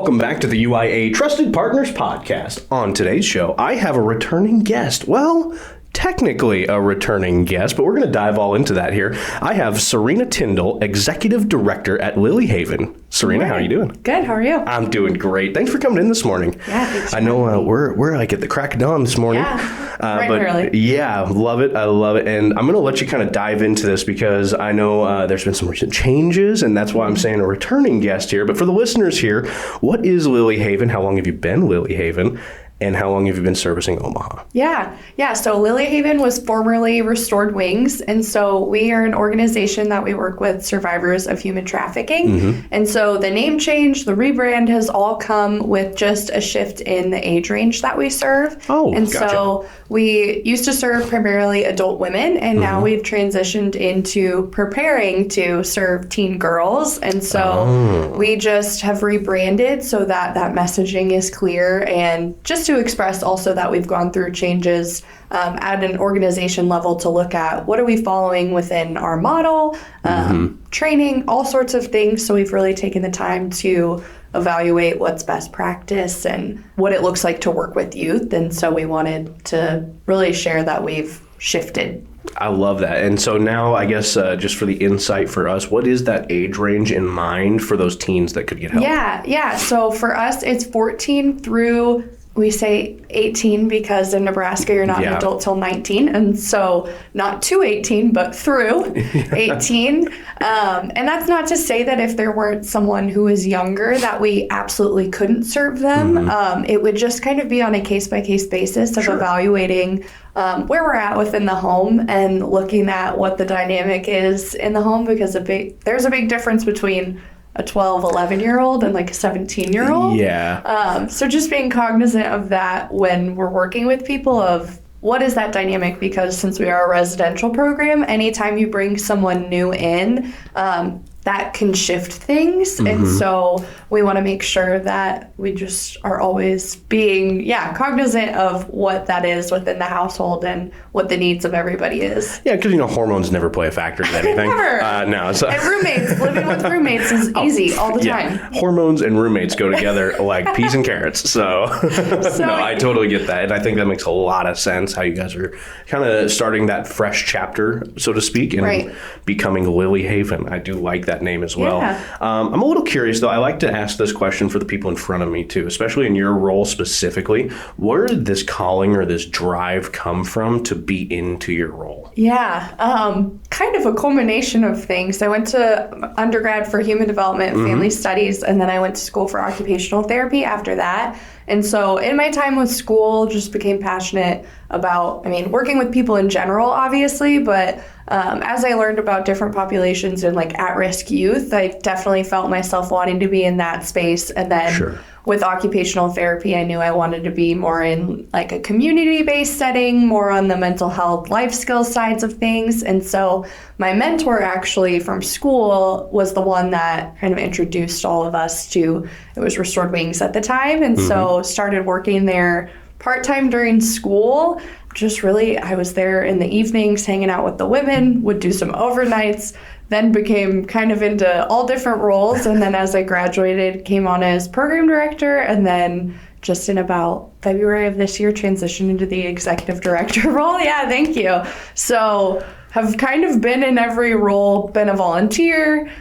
Welcome back to the UIA Trusted Partners Podcast. On today's show, I have a returning guest. Well, technically a returning guest, but we're going to dive all into that here. I have Sarina Tyndall, Executive Director at Lily Haven. Sarina, how are you doing? Good. How are you? I'm doing great. Thanks for coming in this morning. Yeah, thanks. I know we're like at the crack of dawn this morning. Yeah, bright and early. Yeah, love it. I love it. And I'm going to let you kind of dive into this because I know there's been some recent changes, and that's why I'm saying a returning guest here. But for the listeners here, what is Lily Haven? How long have you been Lily Haven? And how long have you been servicing Omaha? Yeah. So Lily Haven was formerly Restored Wings. And so we are an organization that we work with survivors of human trafficking. Mm-hmm. And so the name change, the rebrand has all come with just a shift in the age range that we serve. Oh, and gotcha. So we used to serve primarily adult women, and now we've transitioned into preparing to serve teen girls. And so we just have rebranded so that that messaging is clear, and just to express also that we've gone through changes at an organization level to look at what are we following within our model, training, all sorts of things. So we've really taken the time to evaluate what's best practice and what it looks like to work with youth. And so we wanted to really share that we've shifted. I love that. And so now, I guess, just for the insight for us, what is that age range in mind for those teens that could get help? Yeah. So for us, it's 14 through, we say 18 because in Nebraska, you're not an adult till 19. And so not to 18, but through 18. And that's not to say that if there weren't someone who was younger that we absolutely couldn't serve them. It would just kind of be on a case-by-case basis of evaluating where we're at within the home and looking at what the dynamic is in the home, because there's a big difference between a 12, 11-year-old and like a 17-year-old. Yeah. So just being cognizant of that when we're working with people of what is that dynamic, because since we are a residential program, anytime you bring someone new in, that can shift things. And so we want to make sure that we just are always being, cognizant of what that is within the household and what the needs of everybody is. Yeah, because, hormones never play a factor in anything. Never. No. So. And roommates, living with roommates is easy all the time. Hormones and roommates go together like peas and carrots. So no, I totally get that. And I think that makes a lot of sense how you guys are kind of starting that fresh chapter, so to speak, and becoming Lily Haven. I do like that name as well. Yeah. I'm a little curious, though. I like to ask this question for the people in front of me, too, especially in your role specifically. Where did this calling or this drive come from to be into your role? Yeah, kind of a culmination of things. I went to undergrad for human development and family studies, and then I went to school for occupational therapy after that. And so in my time with school, just became passionate about, working with people in general, obviously, but as I learned about different populations and like at-risk youth, I definitely felt myself wanting to be in that space. And then with occupational therapy, I knew I wanted to be more in like a community-based setting, more on the mental health, life skills sides of things. And so my mentor actually from school was the one that kind of introduced all of us to, it was Restored Wings at the time. And so started working there part-time during school. Just really, I was there in the evenings hanging out with the women, would do some overnights, then became kind of into all different roles. And then as I graduated, came on as program director, and then just in about February of this year, transitioned into the executive director role. Yeah, thank you. So have kind of been in every role, been a volunteer.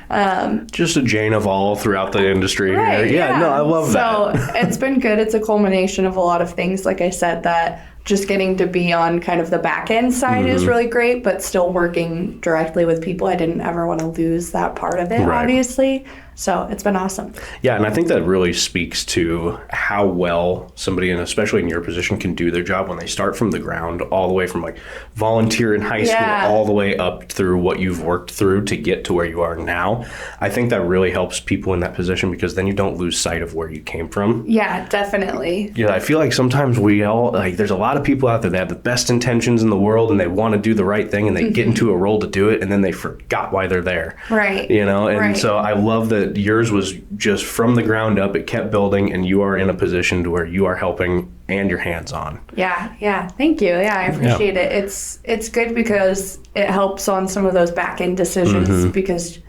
Just a Jane of all throughout the industry. Right, yeah, no, I love that. So it's been good. It's a culmination of a lot of things. Like I said, that just getting to be on kind of the back end side is really great, but still working directly with people. I didn't ever want to lose that part of it, obviously. So it's been awesome. Yeah, and I think that really speaks to how well somebody, and especially in your position, can do their job when they start from the ground, all the way from like volunteer in high school, all the way up through what you've worked through to get to where you are now. I think that really helps people in that position, because then you don't lose sight of where you came from. Yeah, definitely. Yeah, I feel like sometimes we all, like, there's a lot of people out there that have the best intentions in the world and they want to do the right thing and they get into a role to do it, and then they forgot why they're there. Right. And so I love that yours was just from the ground up. It kept building, and you are in a position to where you are helping and you're hands-on. Yeah. Thank you. Yeah, I appreciate it. It's good because it helps on some of those back-end decisions, because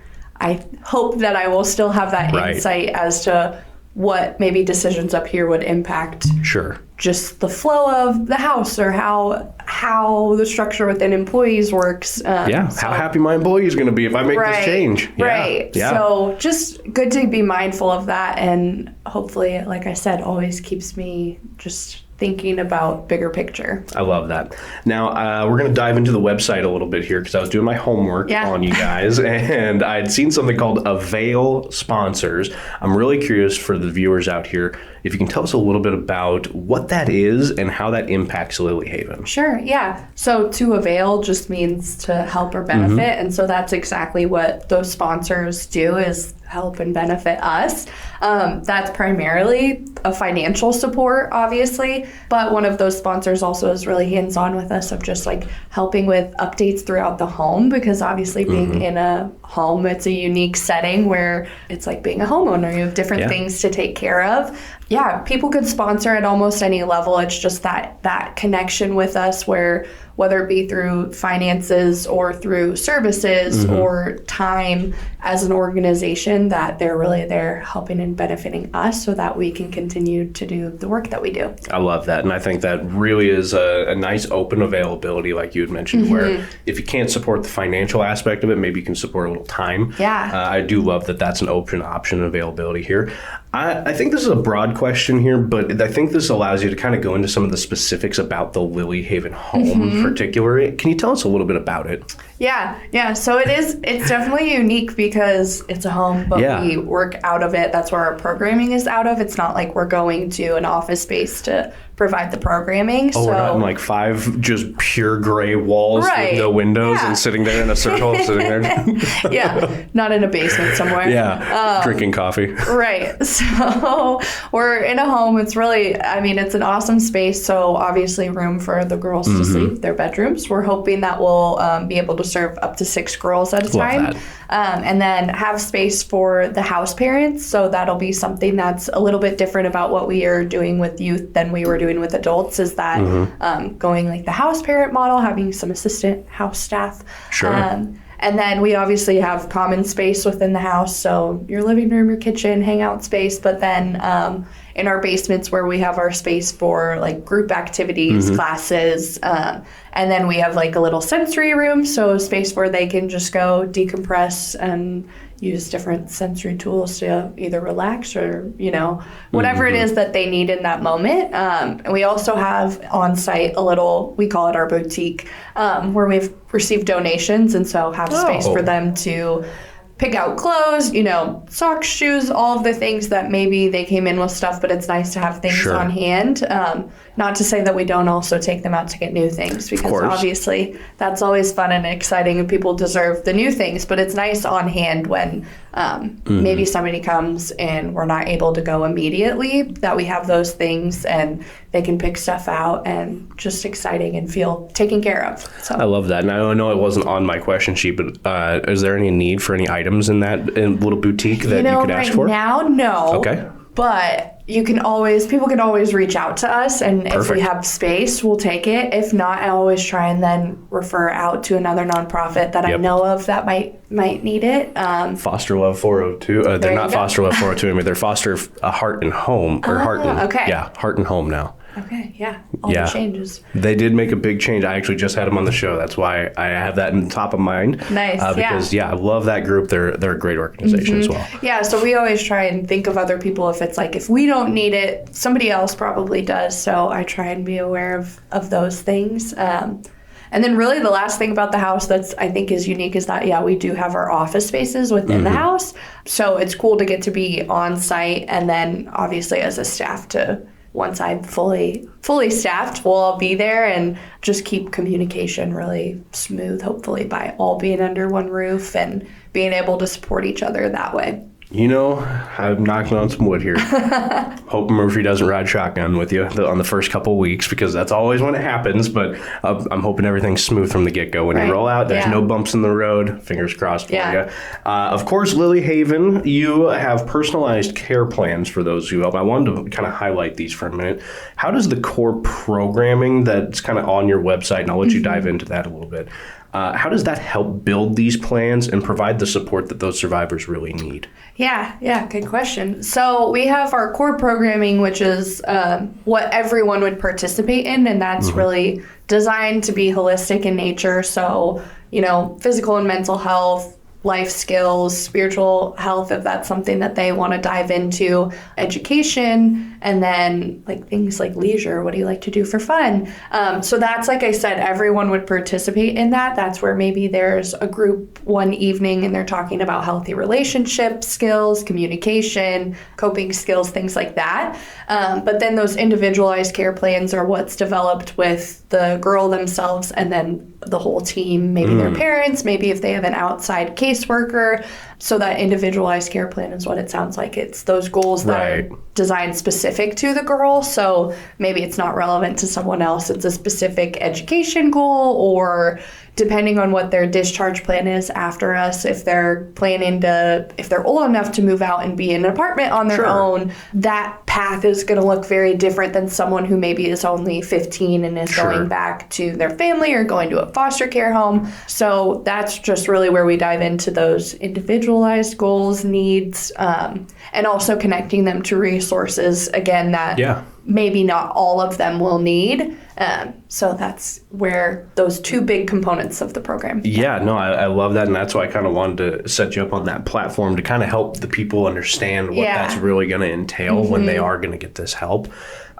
I hope that I will still have that insight as to what maybe decisions up here would impact Sure. just the flow of the house or how the structure within employees works. How happy my employee is going to be if I make this change. Right. Yeah. So just good to be mindful of that. And hopefully, like I said, always keeps me just thinking about bigger picture. I love that. Now, we're going to dive into the website a little bit here because I was doing my homework on you guys, and I had seen something called Avail Sponsors. I'm really curious for the viewers out here if you can tell us a little bit about what that is and how that impacts Lily Haven. Sure, yeah. So to avail just means to help or benefit, and so that's exactly what those sponsors do, is help and benefit us. That's primarily a financial support, obviously, but one of those sponsors also is really hands-on with us of just like helping with updates throughout the home, because obviously being in a home, it's a unique setting where it's like being a homeowner. You have different things to take care of. Yeah, people could sponsor at almost any level. It's just that connection with us where, whether it be through finances or through services or time as an organization, that they're really there helping and benefiting us so that we can continue to do the work that we do. I love that. And I think that really is a nice open availability, like you had mentioned, where if you can't support the financial aspect of it, maybe you can support a little time. Yeah. I do love that that's an open option availability here. I think this is a broad question here, but I think this allows you to kind of go into some of the specifics about the Lily Haven home in particular. Can you tell us a little bit about it? Yeah. So it's definitely unique because it's a home, but we work out of it. That's where our programming is out of. It's not like we're going to an office space to provide the programming. Oh, we're not in like 5 just pure gray walls with no windows and sitting there in a circle, sitting there. Not in a basement somewhere. Drinking coffee. Right. So we're in a home. It's really, it's an awesome space. So obviously room for the girls to sleep, their bedrooms. We're hoping that we'll be able to serve up to 6 girls at a time. And then have space for the house parents. So that'll be something that's a little bit different about what we are doing with youth than we were doing with adults, is that going like the house parent model, having some assistant house staff. Sure. And then we obviously have common space within the house. So your living room, your kitchen, hangout space. But then in our basements where we have our space for like group activities, classes. And then we have like a little sensory room. So a space where they can just go decompress and use different sensory tools to either relax or, whatever it is that they need in that moment. And we also have on site a little, we call it our boutique, where we've received donations. And so have space for them to pick out clothes, socks, shoes, all of the things that maybe they came in with stuff, but it's nice to have things on hand. Not to say that we don't also take them out to get new things, because obviously that's always fun and exciting and people deserve the new things, but it's nice on hand when maybe somebody comes and we're not able to go immediately, that we have those things and they can pick stuff out, and just exciting and feel taken care of. So I love that. And I know it wasn't on my question sheet, but is there any need for any items in that little boutique that you could ask for? Right now, no. Okay. But people can always reach out to us, and if we have space, we'll take it. If not, I always try and then refer out to another nonprofit that I know of that might need it. Foster Love 402. They're not Foster Love 402 anymore. They're Foster Heart and Home, or Heart and Home now. Okay, all the changes. They did make a big change. I actually just had them on the show. That's why I have that in the top of mind. Nice, because I love that group. They're a great organization as well. Yeah, so we always try and think of other people. If it's like, if we don't need it, somebody else probably does. So I try and be aware of those things. And then really the last thing about the house that's I think is unique is that, we do have our office spaces within the house. So it's cool to get to be on site, and then obviously as a staff once I'm fully staffed, we'll all be there and just keep communication really smooth, hopefully, by all being under one roof and being able to support each other that way. I'm knocking on some wood here. Hope Murphy doesn't ride shotgun with you on the first couple weeks, because that's always when it happens. But I'm hoping everything's smooth from the get-go. When you roll out, there's no bumps in the road. Fingers crossed for you. Of course, Lily Haven, you have personalized care plans for those who help. I wanted to kind of highlight these for a minute. How does the core programming that's kind of on your website, and I'll let you dive into that a little bit, How does that help build these plans and provide the support that those survivors really need? Yeah, good question. So we have our core programming, which is what everyone would participate in, and that's really designed to be holistic in nature. So, physical and mental health, life skills, spiritual health, if that's something that they want to dive into, education, and then like things like leisure. What do you like to do for fun? So that's, like I said, everyone would participate in that. That's where maybe there's a group one evening and they're talking about healthy relationship skills, communication, coping skills, things like that. But then those individualized care plans are what's developed with the girl themselves and then the whole team, maybe their parents, maybe if they have an outside caseworker. So that individualized care plan is what it sounds like. It's those goals that are designed specific to the girl. So maybe it's not relevant to someone else. It's a specific education goal, or depending on what their discharge plan is after us, if they're if they're old enough to move out and be in an apartment on their own, that path is going to look very different than someone who maybe is only 15 and is going back to their family or going to a foster care home. So that's just really where we dive into those individualized goals, needs, and also connecting them to resources, again, that maybe not all of them will need. So that's where those two big components of the program. Yeah, no, I love that. And that's why I kind of wanted to set you up on that platform to kind of help the people understand what that's really going to entail when they are going to get this help.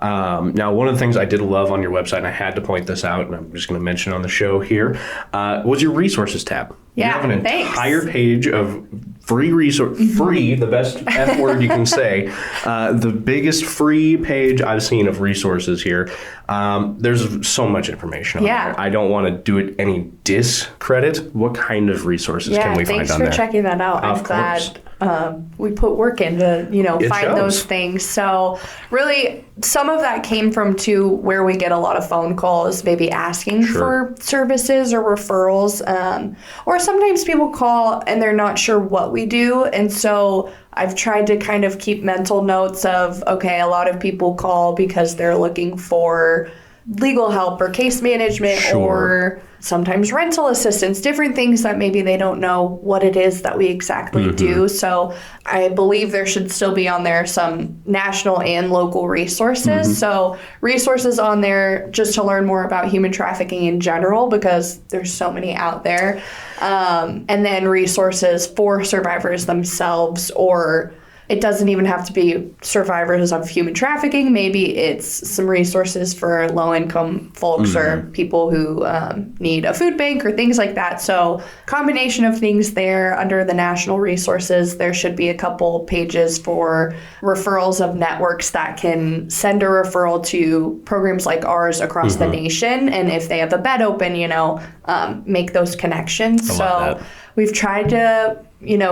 Now, one of the things I did love on your website, and I had to point this out, and I'm just going to mention on the show here, was your resources tab. Yeah, you have an entire page of free the best F word you can say, the biggest free page I've seen of resources here. There's so much information on there. I don't want to do it any discredit. What kind of resources can we find on there? Thanks for checking that out. I'm glad we put work into, find those things. So really, some of that came from where we get a lot of phone calls, maybe asking for services or referrals. Or sometimes people call and they're not sure what we do. And so I've tried to kind of keep mental notes of, okay, a lot of people call because they're looking for legal help or case management or sometimes rental assistance, different things that maybe they don't know what it is that we exactly do. So I believe there should still be on there some national and local resources. So resources on there just to learn more about human trafficking in general, because there's so many out there. And then resources for survivors themselves, or it doesn't even have to be survivors of human trafficking. Maybe it's some resources for low-income folks or people who need a food bank or things like that. So combination of things there. Under the national resources, there should be a couple pages for referrals of networks that can send a referral to programs like ours across the nation. And if they have a bed open, make those connections. So we've tried to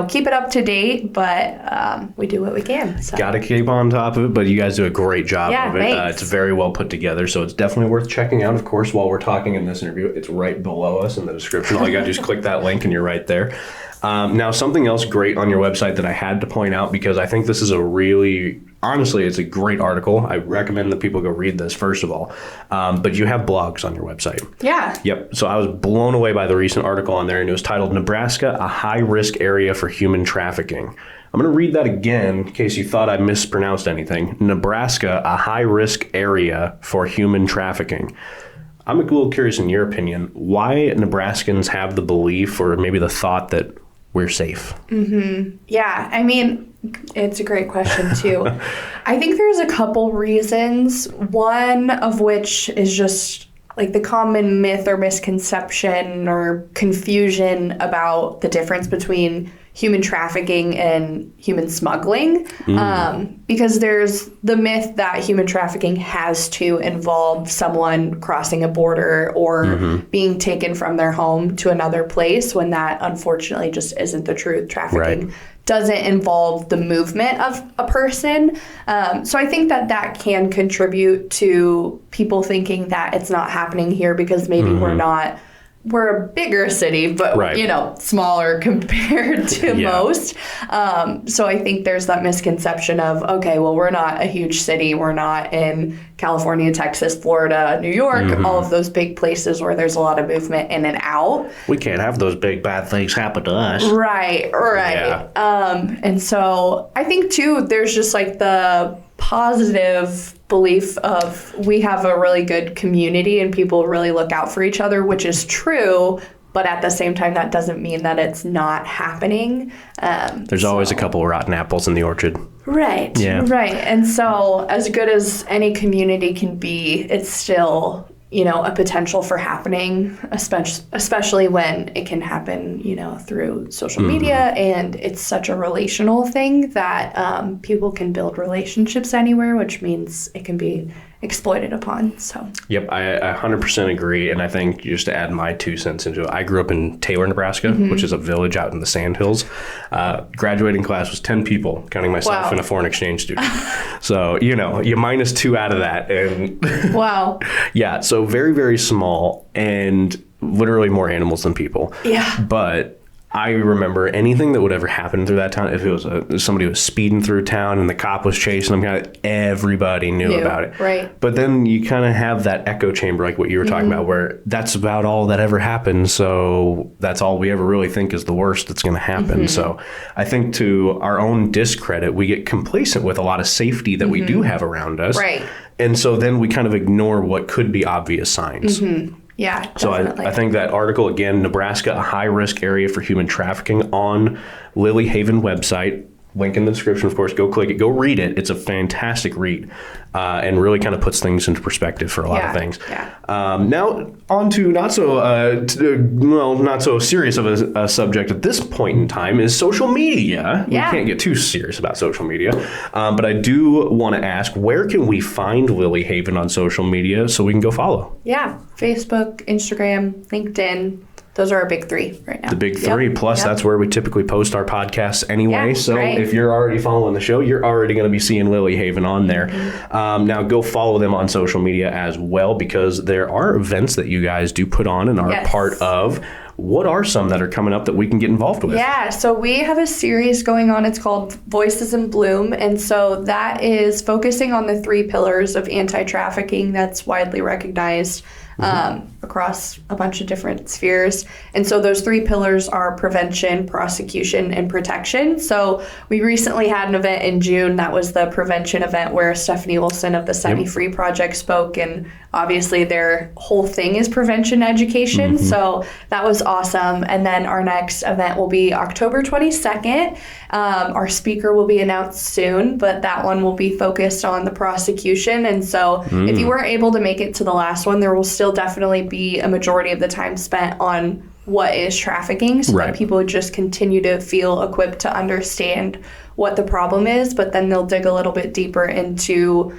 keep it up to date, but we do what we can. So. Got to keep on top of it, but you guys do a great job of it. Thanks. It's very well put together, so it's definitely worth checking out. Of course, while we're talking in this interview, it's right below us in the description. All you got to do is click that link and you're right there. Now, something else great on your website that I had to point out, because I think this is honestly, it's a great article. I recommend that people go read this, first of all. But you have blogs on your website. Yeah. Yep. So I was blown away by the recent article on there, and it was titled, Nebraska, a High-Risk Area for Human Trafficking. I'm going to read that again in case you thought I mispronounced anything. Nebraska, a high-risk area for human trafficking. I'm a little curious, in your opinion, why Nebraskans have the belief or maybe the thought that we're safe. Yeah, I mean, it's a great question too. I think there's a couple reasons, one of which is just like the common myth or misconception or confusion about the difference between human trafficking and human smuggling, because there's the myth that human trafficking has to involve someone crossing a border or being taken from their home to another place, when that unfortunately just isn't the truth. Trafficking doesn't involve the movement of a person. So I think that can contribute to people thinking that it's not happening here because maybe we're not we're a bigger city, but, Right. smaller compared to Yeah. most. So I think there's that misconception of, okay, well, we're not a huge city. We're not in California, Texas, Florida, New York, all of those big places where there's a lot of movement in and out. We can't have those big bad things happen to us. Right. Yeah. And so I think, too, there's just like the positive belief of we have a really good community and people really look out for each other, which is true. But at the same time, that doesn't mean that it's not happening. There's always a couple of rotten apples in the orchard. Right. Yeah. Right. And so as good as any community can be, it's still, a potential for happening, especially when it can happen, through social media. And it's such a relational thing that people can build relationships anywhere, which means it can be exploited upon. So Yep, I 100% agree. And I think just to add my 2 cents into it, I grew up in Taylor, Nebraska, which is a village out in the Sandhills. Graduating class was 10 people, counting myself Wow. and a foreign exchange student. So, you minus 2 out of that. And wow. yeah, so very, very small and literally more animals than people. Yeah. But I remember anything that would ever happen through that town, if it was somebody was speeding through town and the cop was chasing them, everybody knew about it. Right. But then you kind of have that echo chamber, like what you were talking about, where that's about all that ever happened. So that's all we ever really think is the worst that's going to happen. So I think to our own discredit, we get complacent with a lot of safety that we do have around us. Right. And so then we kind of ignore what could be obvious signs. Yeah, So definitely. I think that article, again, Nebraska, a high-risk area for human trafficking on Lily Haven website. Link in the description, of course. Go click it. Go read it. It's a fantastic read and really kind of puts things into perspective for a lot of things. Yeah. Now, on to not so serious of a subject at this point in time is social media. Yeah. We can't get too serious about social media. But I do want to ask, where can we find Lily Haven on social media so we can go follow? Yeah, Facebook, Instagram, LinkedIn. Those are our big 3 right now. The big 3. Yep. Plus, Yep. that's where we typically post our podcasts anyway. Yeah, so right. if you're already following the show, you're already going to be seeing Lily Haven on there. Now, go follow them on social media as well, because there are events that you guys do put on and are Yes. part of. What are some that are coming up that we can get involved with? Yeah, so we have a series going on. It's called Voices in Bloom. And so that is focusing on the 3 pillars of anti-trafficking that's widely recognized across a bunch of different spheres. And so those 3 pillars are prevention, prosecution, and protection. So we recently had an event in June that was the prevention event where Stephanie Wilson of the Set Me Free Project spoke. And obviously their whole thing is prevention education. So that was awesome. And then our next event will be October 22nd. Our speaker will be announced soon, but that one will be focused on the prosecution. And so if you weren't able to make it to the last one, there will still definitely be a majority of the time spent on what is trafficking, so that people just continue to feel equipped to understand what the problem is, but then they'll dig a little bit deeper into,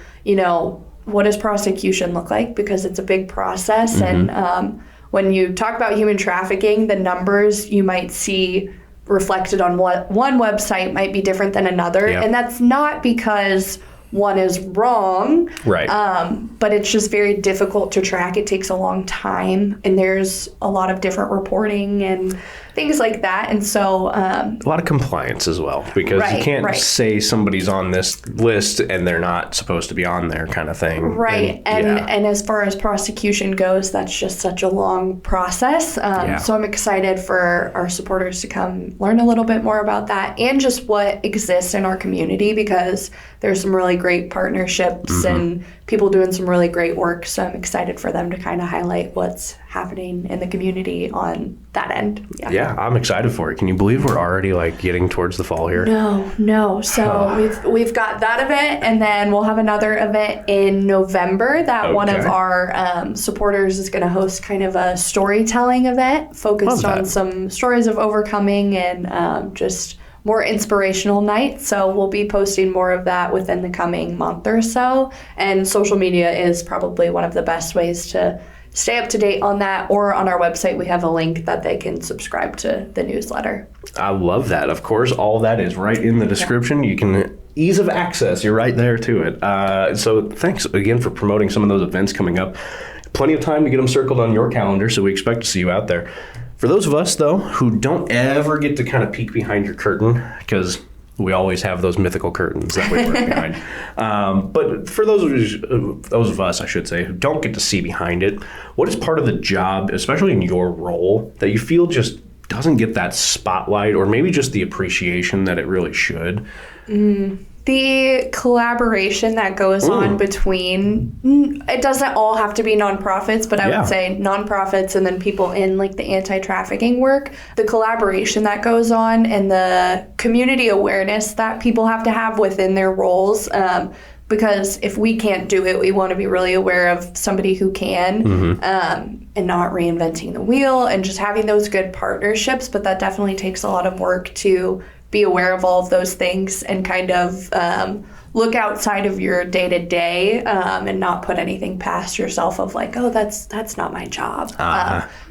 what does prosecution look like, because it's a big process. And when you talk about human trafficking, the numbers you might see reflected on what one website might be different than another. And that's not because one is wrong, Right. But it's just very difficult to track. It takes a long time, and there's a lot of different reporting and things like that. And so a lot of compliance as well, because you can't say somebody's on this list and they're not supposed to be on there, kind of thing. Right. And as far as prosecution goes, that's just such a long process. So I'm excited for our supporters to come learn a little bit more about that and just what exists in our community, because there's some really great partnerships and people doing some really great work. So I'm excited for them to kind of highlight what's happening in the community on that end. Yeah, I'm excited for it. Can you believe we're already getting towards the fall here? No. So we've got that event, and then we'll have another event in November that one of our supporters is going to host kind of a storytelling event focused on some stories of overcoming and just more inspirational night. So we'll be posting more of that within the coming month or so. And social media is probably one of the best ways to stay up to date on that, or on our website, we have a link that they can subscribe to the newsletter. I love that. Of course, all that is right in the description. You can ease of access. You're right there to it. So thanks again for promoting some of those events coming up. plenty of time to get them circled on your calendar, so we expect to see you out there. For those of us, though, who don't ever get to kind of peek behind your curtain, because we always have those mythical curtains that we work behind. But for those of us, I should say, who don't get to see behind it, what is part of the job, especially in your role, that you feel just doesn't get that spotlight or maybe just the appreciation that it really should? The collaboration that goes on between, it doesn't all have to be nonprofits, but I would say nonprofits and then people in like the anti-trafficking work, the collaboration that goes on and the community awareness that people have to have within their roles. Because if we can't do it, we want to be really aware of somebody who can, and not reinventing the wheel and just having those good partnerships. But that definitely takes a lot of work to be aware of all of those things and kind of look outside of your day-to-day and not put anything past yourself of like, oh, that's not my job.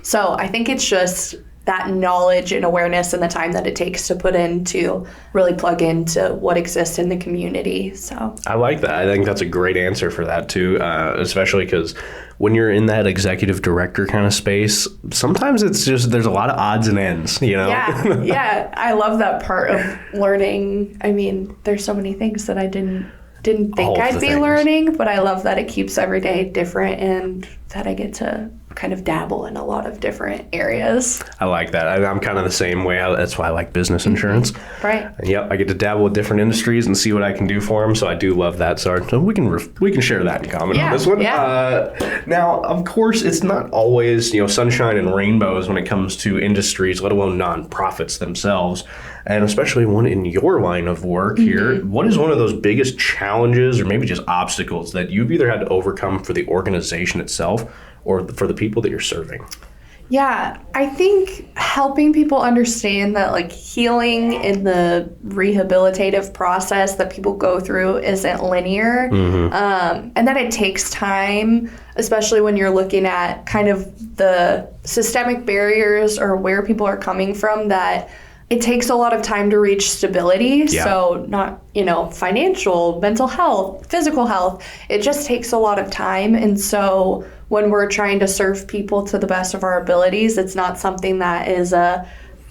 So I think it's just that knowledge and awareness and the time that it takes to put in to really plug into what exists in the community. So I like that. I think that's a great answer for that too, especially because when you're in that executive director kind of space, sometimes it's just, there's a lot of odds and ends, you know? Yeah. I love that part of learning. I mean, there's so many things that I didn't think I'd be learning, but I love that it keeps every day different and that I get to kind of dabble in a lot of different areas. I like that. I'm kind of the same way. That's why I like business insurance. Right. And I get to dabble with different industries and see what I can do for them. So I do love that. So we can share that in common on this one. Now, of course, it's not always sunshine and rainbows when it comes to industries, let alone nonprofits themselves. And especially one in your line of work here, what is one of those biggest challenges or maybe just obstacles that you've either had to overcome for the organization itself or for the people that you're serving? Yeah, I think helping people understand that like healing in the rehabilitative process that people go through isn't linear, and that it takes time, especially when you're looking at kind of the systemic barriers or where people are coming from, that it takes a lot of time to reach stability. So not, financial, mental health, physical health. It just takes a lot of time. And so when we're trying to serve people to the best of our abilities, it's not something that is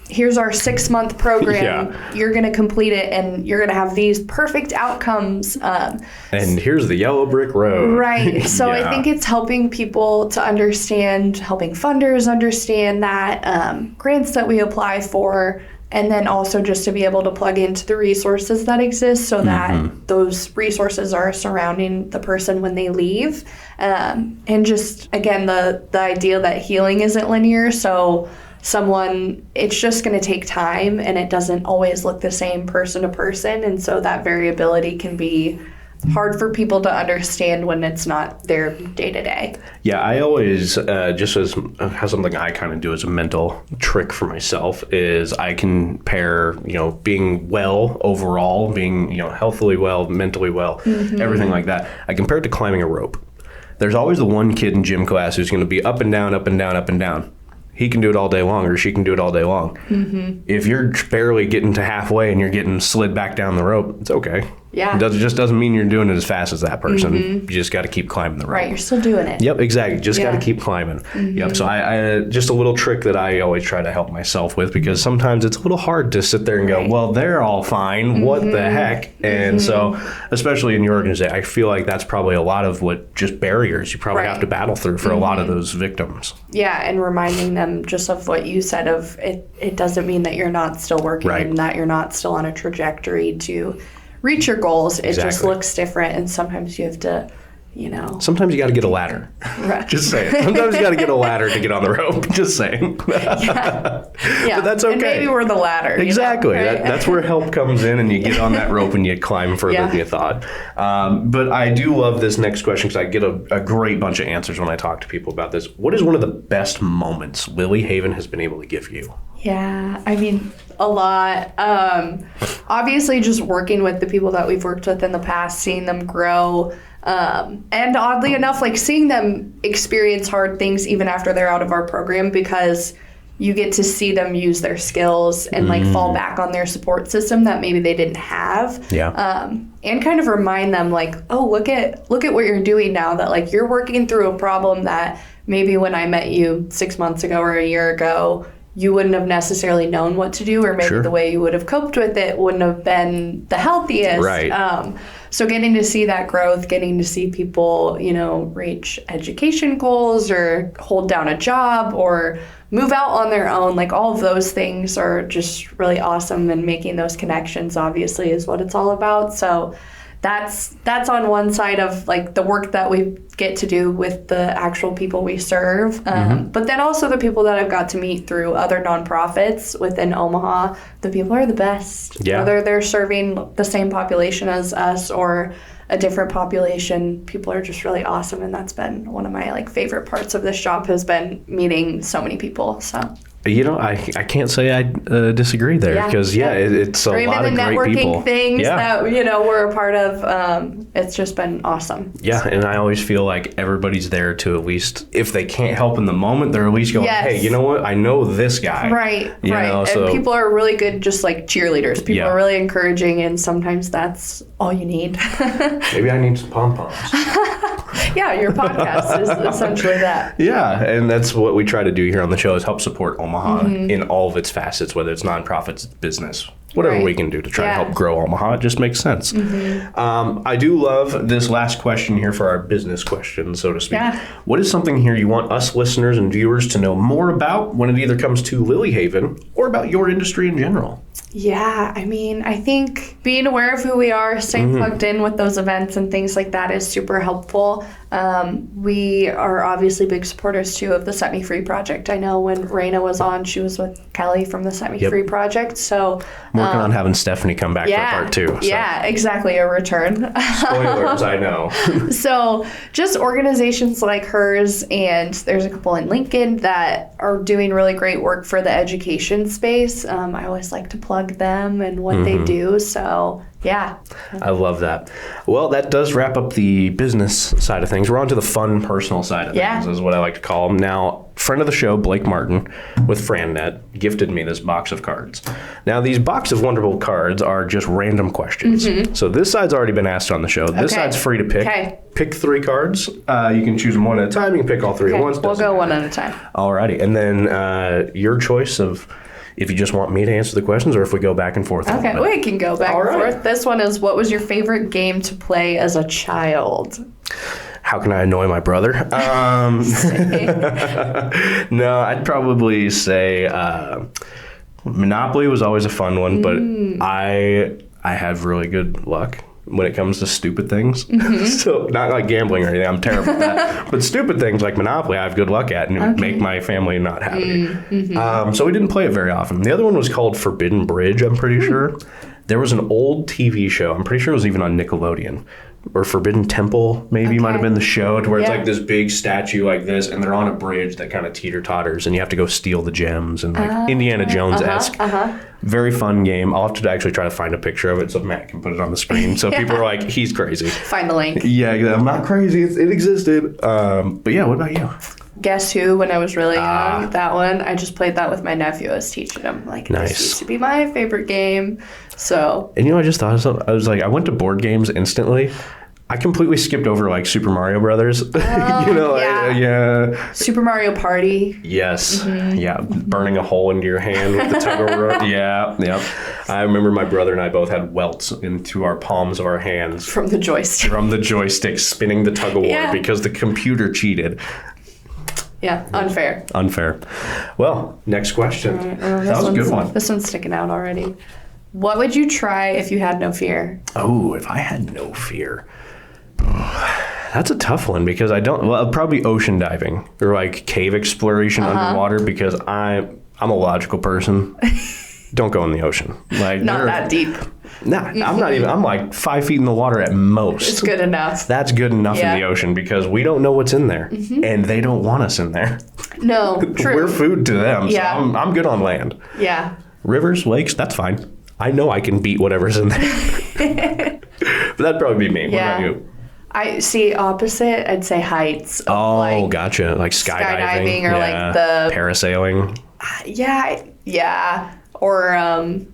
here's our 6-month program. You're going to complete it and you're going to have these perfect outcomes. And here's the yellow brick road. Right. So I think it's helping people to understand, helping funders understand that grants that we apply for, and then also just to be able to plug into the resources that exist so that those resources are surrounding the person when they leave. And just, again, the idea that healing isn't linear. So it's just going to take time and it doesn't always look the same person to person. And so that variability can be hard for people to understand when it's not their day-to-day. Yeah, I always, just as something I kind of do as a mental trick for myself, is I can pair, being well overall, being, healthily well, mentally well, everything like that. I compare it to climbing a rope. There's always the one kid in gym class who's going to be up and down, up and down, up and down. He can do it all day long, or she can do it all day long. If you're barely getting to halfway and you're getting slid back down the rope, it's okay. Yeah. It just doesn't mean you're doing it as fast as that person. You just got to keep climbing the rope. Right, you're still doing it. Yep, exactly. Just got to keep climbing. Yep. So I just a little trick that I always try to help myself with, because sometimes it's a little hard to sit there and go, well, they're all fine. What the heck? And so, especially in your organization, I feel like that's probably a lot of what just barriers you probably have to battle through for a lot of those victims. Yeah, and reminding them just of what you said of it doesn't mean that you're not still working and that you're not still on a trajectory to reach your goals. It just looks different, and sometimes you have to, Sometimes you got to get a ladder. Right. Just saying. Sometimes you got to get a ladder to get on the rope. Just saying. Yeah. But that's okay. And maybe we're the ladder. Exactly. Right? That's where help comes in, and you get on that rope and you climb further than you thought. But I do love this next question because I get a great bunch of answers when I talk to people about this. What is one of the best moments Lily Haven has been able to give you? Yeah, I mean, a lot. Obviously, just working with the people that we've worked with in the past, seeing them grow, and oddly enough, like seeing them experience hard things even after they're out of our program, because you get to see them use their skills and like fall back on their support system that maybe they didn't have. Yeah. And kind of remind them like, oh, look at what you're doing now, that like you're working through a problem that maybe when I met you 6 months ago or a year ago, you wouldn't have necessarily known what to do, or maybe the way you would have coped with it wouldn't have been the healthiest. Right. So getting to see that growth, getting to see people, you know, reach education goals or hold down a job or move out on their own, like all of those things are just really awesome, and making those connections obviously is what it's all about. So that's on one side of like the work that we get to do with the actual people we serve. But then also the people that I've got to meet through other nonprofits within Omaha, the people are the best. Yeah. Whether they're serving the same population as us or a different population, people are just really awesome. And that's been one of my like favorite parts of this job, has been meeting so many people. So. You know, I can't say I disagree there, because it's a lot of great people. Or even the networking things that, you know, we're a part of. It's just been awesome. Yeah, and I always feel like everybody's there to at least, if they can't help in the moment, they're at least going, hey, you know what? I know this guy. Right. You know, and people are really good, just like cheerleaders. People are really encouraging, and sometimes that's all you need. Maybe I need some pom-poms. Yeah, your podcast is essentially that. Yeah, and that's what we try to do here on the show, is help support Omaha in all of its facets, whether it's nonprofits, business, whatever we can do to try to help grow Omaha. It just makes sense. I do love this last question here for our business question, so to speak. Yeah. What is something here you want us listeners and viewers to know more about when it either comes to Lilyhaven or about your industry in general? Yeah, I mean, I think being aware of who we are, staying plugged in with those events and things like that is super helpful. We are obviously big supporters, too, of the Set Me Free Project. I know when Raina was on, she was with Kelly from the Set Me Free Project. So I'm working on having Stephanie come back for part 2. So. Yeah, exactly, a return. Spoilers, I know. So just organizations like hers, and there's a couple in Lincoln that are doing really great work for the education space. I always like to plug them and what they do. So yeah. I love that. Well, that does wrap up the business side of things. We're on to the fun, personal side of things, is what I like to call them. Now, friend of the show, Blake Martin, with FranNet, gifted me this box of cards. Now, these box of wonderful cards are just random questions. So this side's already been asked on the show. This side's free to pick. Pick 3 cards. You can choose them one at a time. You can pick all 3 at once. We'll go one at a time. Alrighty. And then your choice of if you just want me to answer the questions or if we go back and forth. Okay, we can go back and forth. This one is, what was your favorite game to play as a child? How can I annoy my brother? No, I'd probably say Monopoly was always a fun one, but I have really good luck when it comes to stupid things. So not like gambling or anything, I'm terrible at that. But stupid things like Monopoly, I have good luck at, and it would make my family not happy. So we didn't play it very often. The other one was called Forbidden Bridge, I'm pretty sure. There was an old TV show, I'm pretty sure it was even on Nickelodeon, or Forbidden Temple, maybe might have been the show, to where it's like this big statue like this, and they're on a bridge that kind of teeter-totters, and you have to go steal the gems, and like Indiana Jones-esque. Very fun game. I'll have to actually try to find a picture of it so Matt can put it on the screen. So people are like, he's crazy. Find the link. Yeah, I'm not crazy. It existed. But yeah, what about you? Guess Who, when I was really young. That one, I just played that with my nephew. I was teaching him. Like, this used to be my favorite game. So. And you know, I just thought of something. I was like, I went to board games instantly. I completely skipped over like Super Mario Brothers. You know, Super Mario Party. Yes. Yeah. Burning a hole into your hand with the tug of war. Yeah. I remember my brother and I both had welts into our palms of our hands. From the joystick. Spinning the tug of war because the computer cheated. Yeah, unfair. Well, next question. That was a good one. This one's sticking out already. What would you try if you had no fear? Oh, if I had no fear. That's a tough one because I don't. Well, probably ocean diving or like cave exploration underwater because I'm a logical person. Don't go in the ocean. Like not that deep. Nah, I'm not even. I'm like 5 feet in the water at most. It's good enough. That's good enough in the ocean because we don't know what's in there, and they don't want us in there. No, true. We're food to them. Yeah. So I'm good on land. Yeah. Rivers, lakes, that's fine. I know I can beat whatever's in there. But that'd probably be me. What about you? I see opposite. I'd say heights. Oh, gotcha. Like skydiving or like the parasailing. Yeah. Or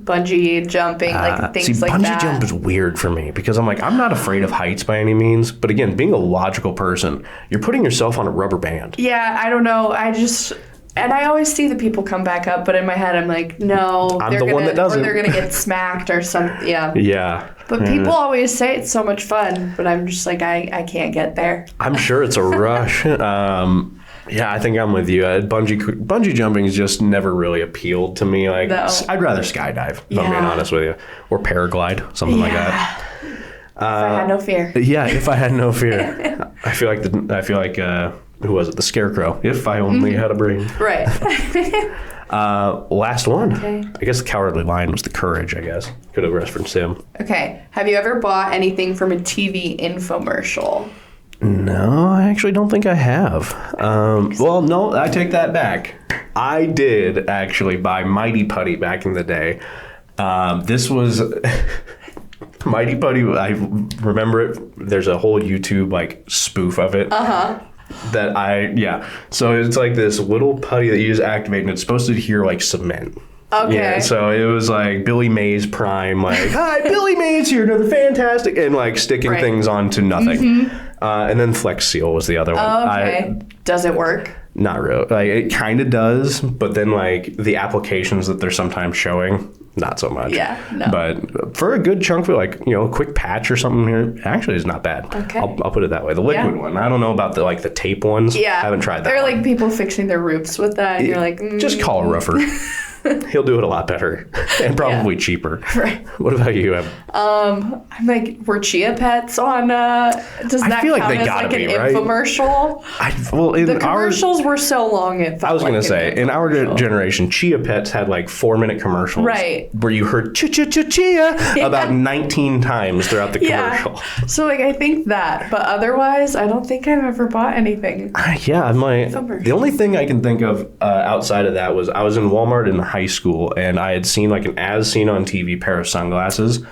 bungee jumping, like things like bungee that. Bungee jump is weird for me because I'm like, I'm not afraid of heights by any means. But again, being a logical person, you're putting yourself on a rubber band. Yeah, I don't know. And I always see the people come back up, but in my head, I'm like, no. I'm the one that doesn't. Or they're going to get smacked or something. Yeah. Yeah. But people always say it's so much fun, but I'm just like, I can't get there. I'm sure it's a rush. Yeah, I think I'm with you. Bungee jumping has just never really appealed to me. Like, No. I'd rather skydive, if I'm being honest with you, or paraglide, something like that. If I had no fear. Yeah, if I had no fear. I feel like who was it? The Scarecrow. If I only had a brain. Right. Last one. Okay. I guess the Cowardly Lion was the Courage. I guess could have referenced him. Okay. Have you ever bought anything from a TV infomercial? No, I actually don't think I have. Well, no, I take that back. I did actually buy Mighty Putty back in the day. This was Mighty Putty. I remember it. There's a whole YouTube like spoof of it. So it's like this little putty that you just activate, and it's supposed to adhere like cement. Okay. Yeah, so it was like Billy Mays prime, like, hi, Billy Mays here, another fantastic, and like sticking things onto nothing. And then Flex Seal was the other one. Oh, okay. Does it work? Not really. Like, it kind of does, but then like the applications that they're sometimes showing, not so much. Yeah, no. But for a good chunk of it, like, a quick patch or something here, actually is not bad. Okay. I'll put it that way. The liquid one. I don't know about the tape ones. Yeah. I haven't tried that. There are one. like people fixing their roofs with that, and you're like, Just call a roofer. He'll do it a lot better and probably cheaper. Right. What about you? I'm like, were Chia Pets on? Does that feel like count they as gotta like an be, right? infomercial? The Commercials were so long. It felt I was like going to say, in our generation, Chia Pets had like 4-minute commercials. Right. Where you heard chia about 19 times throughout the commercial. Yeah. So like, I think that, but otherwise, I don't think I've ever bought anything. Yeah, the only thing I can think of outside of that was I was in Walmart in high school, and I had seen like an as seen on TV pair of sunglasses.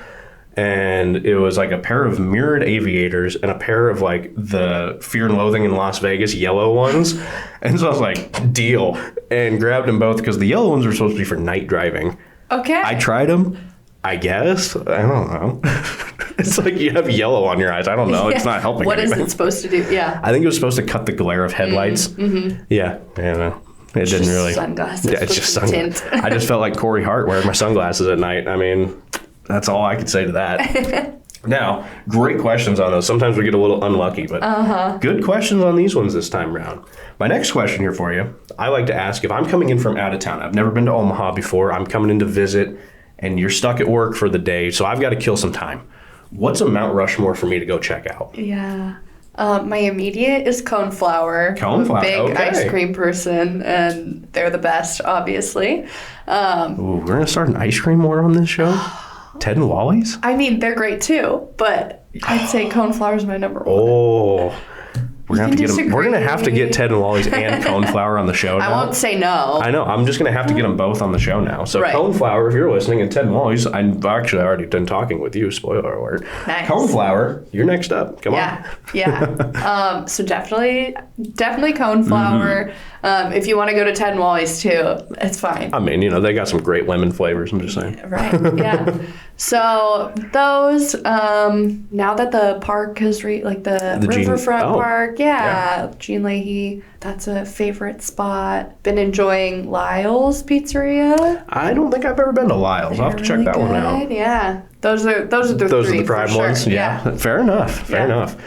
And it was like a pair of mirrored aviators and a pair of like the Fear and Loathing in Las Vegas yellow ones. And so I was like, deal. And grabbed them both because the yellow ones were supposed to be for night driving. Okay. I tried them. I guess. I don't know. It's like you have yellow on your eyes. I don't know. It's not helping What anything. is it supposed to do? Yeah. I think it was supposed to cut the glare of headlights. Mm-hmm. Yeah. I don't know. It didn't really. Sunglasses. Yeah, it's just sunglasses. I just felt like Corey Hart wearing my sunglasses at night. I mean, that's all I could say to that. Now, great questions on those. Sometimes we get a little unlucky, but good questions on these ones this time around. My next question here for you, I like to ask if I'm coming in from out of town. I've never been to Omaha before. I'm coming in to visit, and you're stuck at work for the day, so I've got to kill some time. What's a Mount Rushmore for me to go check out? Yeah. My immediate is Coneflower. Coneflower, I'm a big okay. ice cream person, and they're the best, obviously. Ooh, we're going to start an ice cream war on this show? Ted and Wally's? I mean, they're great too, but I'd say Coneflower is my number one. Oh, we're gonna have to get them. We're gonna have to get disagree. Ted and Wally's and Coneflower on the show now. I won't say no. I know. I'm just gonna have to get them both on the show now. So Right. Coneflower, if you're listening, and Ted and Wally's, I've actually already done talking with you. Spoiler alert. Nice. Coneflower, you're next up. Come on. Yeah. So definitely Coneflower. If you want to go to Ted and Wally's too, it's fine. I mean, they got some great lemon flavors. I'm just saying. Right. Yeah. So those, now that the park has the Gene- Riverfront Park, Yeah. Gene Leahy, that's a favorite spot. Been enjoying Lyle's Pizzeria. I don't think I've ever been to Lyle's. I'll have to check Really that one out. good. Yeah. Those are the Those are three the for prime sure. ones. Yeah. Fair enough. Fair enough.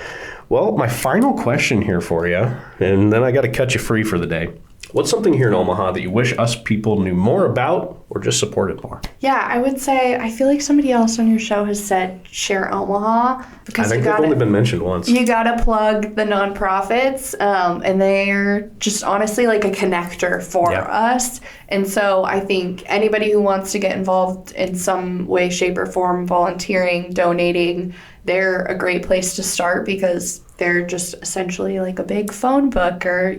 Well, my final question here for you, and then I got to cut you free for the day. What's something here in Omaha that you wish us people knew more about or just supported more? Yeah, I would say, I feel like somebody else on your show has said share Omaha. Because I think they've only been mentioned once. You gotta plug the nonprofits, and they're just honestly like a connector for us. And so I think anybody who wants to get involved in some way, shape, or form, volunteering, donating, they're a great place to start because they're just essentially like a big phone book or,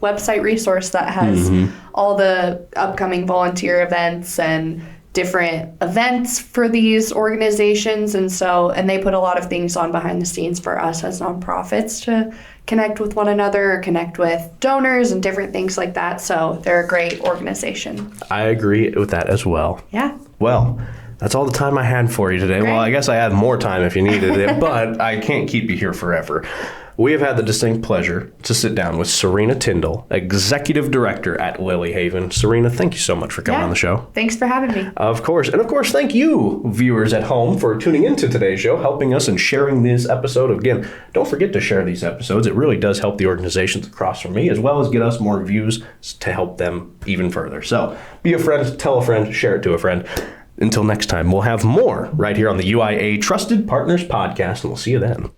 website resource that has all the upcoming volunteer events and different events for these organizations. And they put a lot of things on behind the scenes for us as nonprofits to connect with one another, connect with donors and different things like that. So they're a great organization. I agree with that as well. Yeah. Well, that's all the time I had for you today. Great. Well, I guess I had more time if you needed it, but I can't keep you here forever. We have had the distinct pleasure to sit down with Sarina Tyndall, Executive Director at Lilyhaven. Sarina, thank you so much for coming on the show. Thanks for having me. Of course. And of course, thank you, viewers at home, for tuning into today's show, helping us and sharing this episode. Again, don't forget to share these episodes. It really does help the organizations across from me, as well as get us more views to help them even further. So be a friend, tell a friend, share it to a friend. Until next time, we'll have more right here on the UIA Trusted Partners Podcast, and we'll see you then.